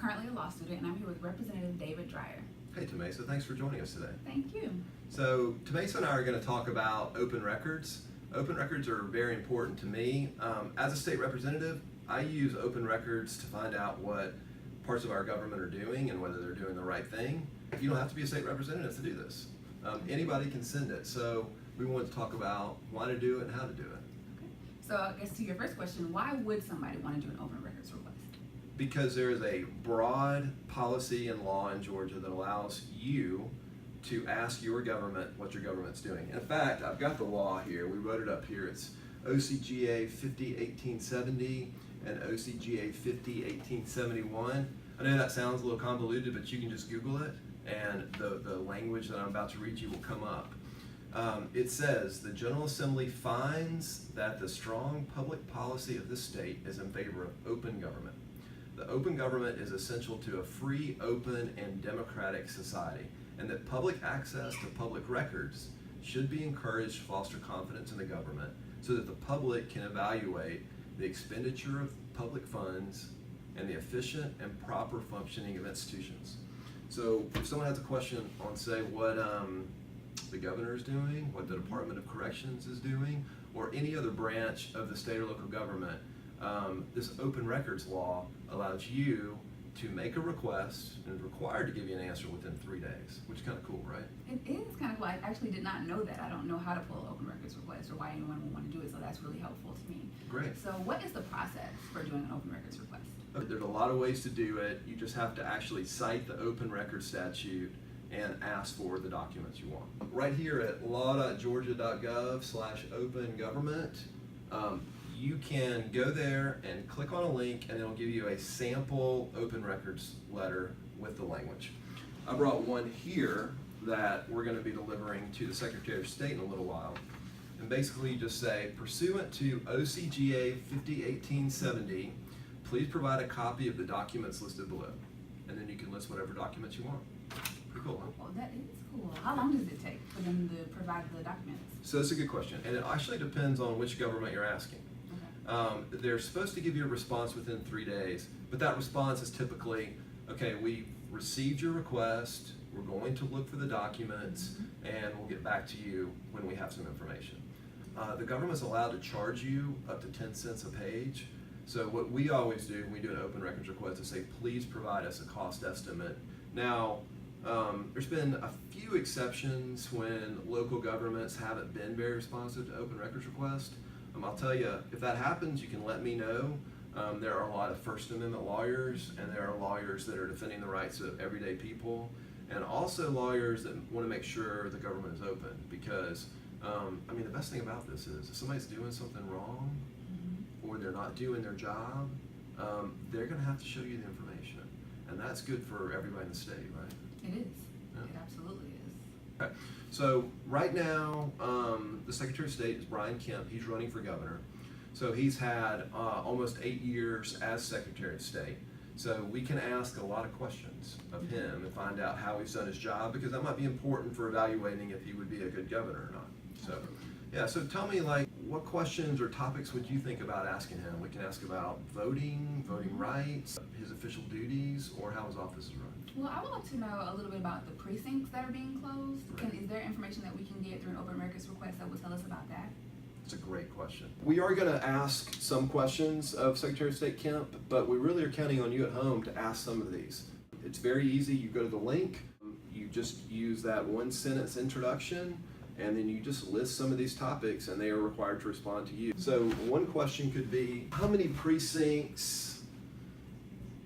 currently a law student, and I'm here with Representative David Dreyer. Hey Tamesa, thanks for joining us today. Thank you. So Tamesa and I are going to talk about open records. Open records are very important to me. As a state representative, I use open records to find out what parts of our government are doing and whether they're doing the right thing. You don't have to be a state representative to do this. Anybody can send it. So we wanted to talk about why to do it and how to do it. Okay. So I guess to your first question, why would somebody want to do an open records request? Because there is a broad policy and law in Georgia that allows you to ask your government what your government's doing. In fact, I've got the law here. We wrote it up here. It's OCGA 50-1870 and OCGA 50-1871. I know that sounds a little convoluted, but you can just Google it, and the language that I'm about to read you will come up. It says, the General Assembly finds that the strong public policy of this state is in favor of open government. The open government is essential to a free, open, and democratic society, and that public access to public records should be encouraged to foster confidence in the government so that the public can evaluate the expenditure of public funds and the efficient and proper functioning of institutions. So if someone has a question on, say, what the governor is doing, what the Department of Corrections is doing, or any other branch of the state or local government, this open records law allows you to make a request and is required to give you an answer within 3 days, which is kind of cool, right? It is kind of cool. I actually did not know that. I don't know how to pull an open records request or why anyone would want to do it, so that's really helpful to me. Great. So what is the process for doing an open records request? There's a lot of ways to do it. You just have to actually cite the open records statute and ask for the documents you want. Right here at law.georgia.gov/open government, you can go there and click on a link and it'll give you a sample open records letter with the language. I brought one here that we're going to be delivering to the Secretary of State in a little while. And basically you just say, pursuant to OCGA 50-1870, please provide a copy of the documents listed below. And then you can list whatever documents you want. Pretty cool, huh? Oh, that is cool. How long does it take for them to provide the documents? So that's a good question. And it actually depends on which government you're asking. They're supposed to give you a response within 3 days, but that response is typically, okay, we received your request, we're going to look for the documents, and we'll get back to you when we have some information. The government's allowed to charge you up to 10 cents a page. So what we always do when we do an open records request is say, please provide us a cost estimate. Now, there's been a few exceptions when local governments haven't been very responsive to open records requests. I'll tell you, if that happens, you can let me know. There are a lot of First Amendment lawyers, and there are lawyers that are defending the rights of everyday people, and also lawyers that want to make sure the government is open. Because, I mean, the best thing about this is if somebody's doing something wrong, or they're not doing their job, they're going to have to show you the information. And that's good for everybody in the state, right? It is. Yeah. It absolutely is. Okay. So right now, the Secretary of State is Brian Kemp. He's running for governor. So he's had almost 8 years as Secretary of State. So we can ask a lot of questions of him and find out how he's done his job, because that might be important for evaluating if he would be a good governor or not. So, yeah, so tell me, like, what questions or topics would you think about asking him? We can ask about voting rights, his official duties, or how his office is run. Well, I would like to know a little bit about the precincts that are being closed. Right. Is there information that we can get through an open records request that will tell us about that? It's a great question. We are going to ask some questions of Secretary of State Kemp, but we really are counting on you at home to ask some of these. It's very easy. You go to the link, you just use that one sentence introduction, and then you just list some of these topics, and they are required to respond to you. So one question could be, how many precincts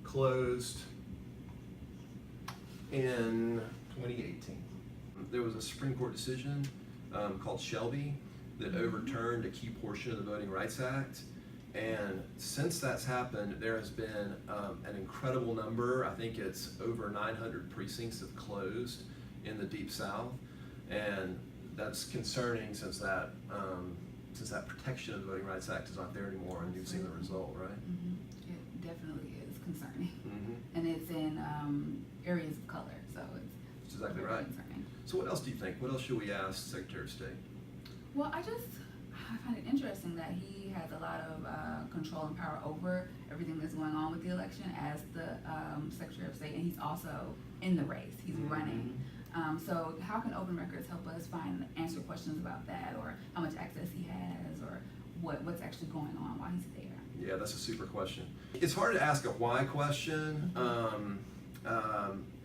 closed in 2018? There was a Supreme Court decision called Shelby that overturned a key portion of the Voting Rights Act. And since that's happened, there has been an incredible number. I think it's over 900 precincts have closed in the Deep South. And that's concerning since that protection of the Voting Rights Act is not there anymore, and you've seen the result, right? It definitely is concerning. Mm-hmm. And it's in areas of color, so it's That's exactly very right. concerning. So what else do you think? What else should we ask Secretary of State? Well, I find it interesting that he has a lot of control and power over everything that's going on with the election as the Secretary of State, and he's also in the race. He's running. So how can open records help us answer questions about that, or how much access he has, or what's actually going on while he's there? Yeah, that's a super question. It's hard to ask a why question, and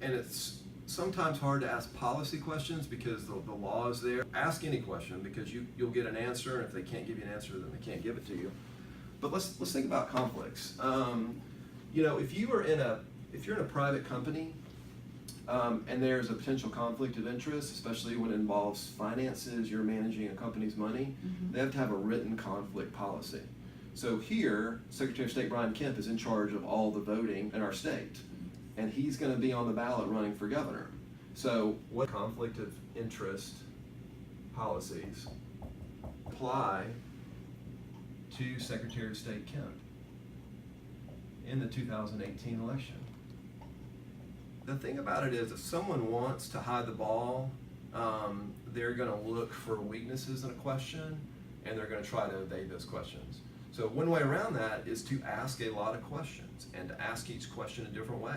it's sometimes hard to ask policy questions because the law is there. Ask any question because you'll get an answer, and if they can't give you an answer, then they can't give it to you. But let's think about conflicts. You know, if you're in a private company, and there's a potential conflict of interest, especially when it involves finances, you're managing a company's money, they have to have a written conflict policy. So here, Secretary of State Brian Kemp is in charge of all the voting in our state, and he's going to be on the ballot running for governor. So what conflict of interest policies apply to Secretary of State Kemp in the 2018 election? The thing about it is, if someone wants to hide the ball, they're going to look for weaknesses in a question, and they're going to try to evade those questions. So one way around that is to ask a lot of questions, and to ask each question a different way.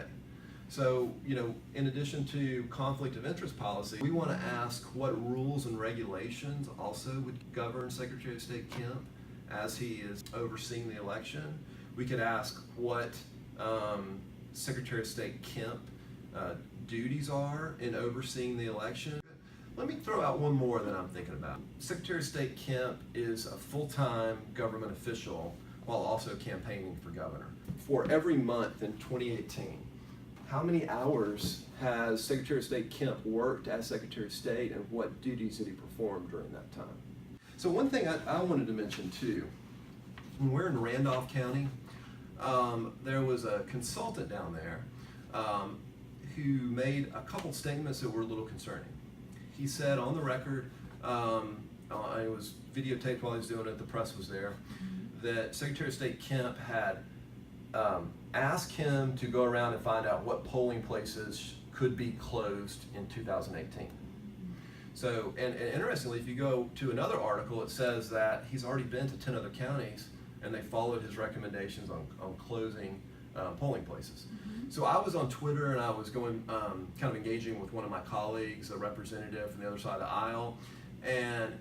So, you know, in addition to conflict of interest policy, we want to ask what rules and regulations also would govern Secretary of State Kemp as he is overseeing the election. We could ask what Secretary of State Kemp duties are in overseeing the election. Let me throw out one more that I'm thinking about. Secretary of State Kemp is a full-time government official while also campaigning for governor. For every month in 2018, how many hours has Secretary of State Kemp worked as Secretary of State, and what duties did he perform during that time? So one thing I wanted to mention too, when we're in Randolph County, there was a consultant down there who made a couple statements that were a little concerning. He said on the record, it was videotaped while he was doing it, the press was there, that Secretary of State Kemp had asked him to go around and find out what polling places could be closed in 2018. So, and interestingly, if you go to another article, it says that he's already been to 10 other counties, and they followed his recommendations on closing polling places. So I was on Twitter, and I was going, kind of engaging with one of my colleagues, a representative from the other side of the aisle, and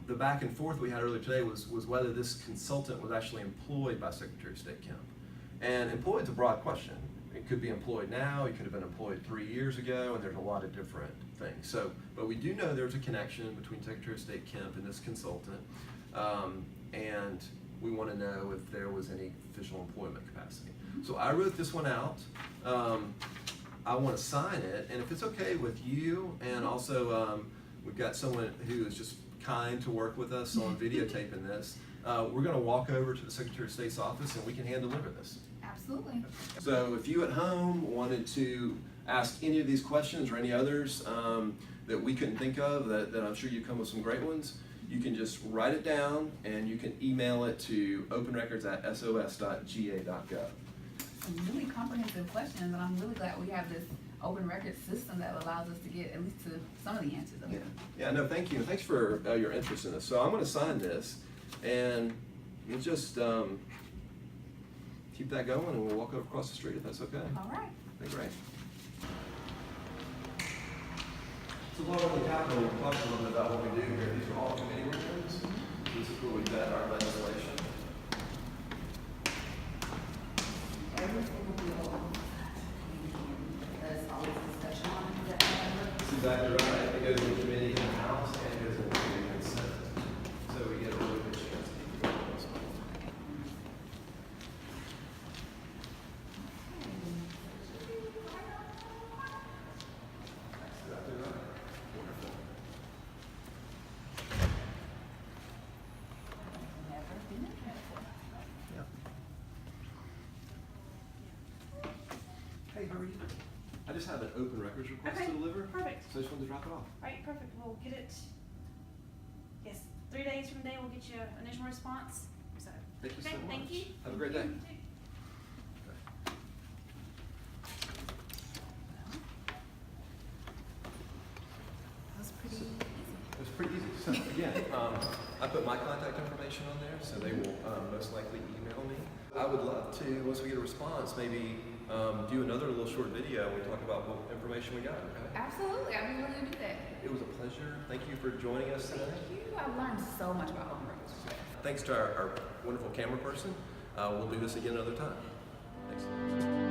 the back and forth we had earlier today was whether this consultant was actually employed by Secretary of State Kemp. And employed is a broad question. It could be employed now, it could have been employed 3 years ago, and there's a lot of different things. So, but we do know there's a connection between Secretary of State Kemp and this consultant, and we want to know if there was any official employment capacity. So I wrote this one out. I want to sign it, and if it's okay with you, and also we've got someone who is just kind to work with us on videotaping this, we're going to walk over to the Secretary of State's office, and we can hand deliver this. Absolutely. So if you at home wanted to ask any of these questions or any others that we couldn't think of, that I'm sure you'd come with some great ones, you can just write it down, and you can email it to openrecords@sos.ga.gov. Some really comprehensive questions, and I'm really glad we have this open record system that allows us to get at least to some of the answers of it. Yeah, no, thank you. Thanks for your interest in this. So I'm going to sign this, and we'll just keep that going, and we'll walk over across the street if that's okay. All right. Okay, great. So while we're on the Capitol, we'll talk a little bit about what we do here. These are all committee rooms. This is where we vet our legislation. Every single bill there's always discussion on it. That's exactly right. It goes into committee in the House, and it goes into committee in the Senate. So we get a really good chance to keep going on this one. Exactly right. Wonderful. Never been interested. Yeah. Hey, how are you? I just have an open records request Okay, to deliver. perfect. So I just wanted to drop it off. Right, perfect. We'll get it. Yes, 3 days from today we'll get you an initial response. So, Thank you so okay, much. thank you. Have a great day. You too. That was pretty easy. It was pretty easy. So again, I put my contact information on there, so they will most likely email me. I would love to, once we get a response, maybe do another little short video and we talk about what information we got. Okay? Absolutely, I'd be willing to do that. It was a pleasure. Thank you for joining us today. Thank you. I've learned so much about home race. Thanks to our wonderful camera person. We'll do this again another time. Thanks.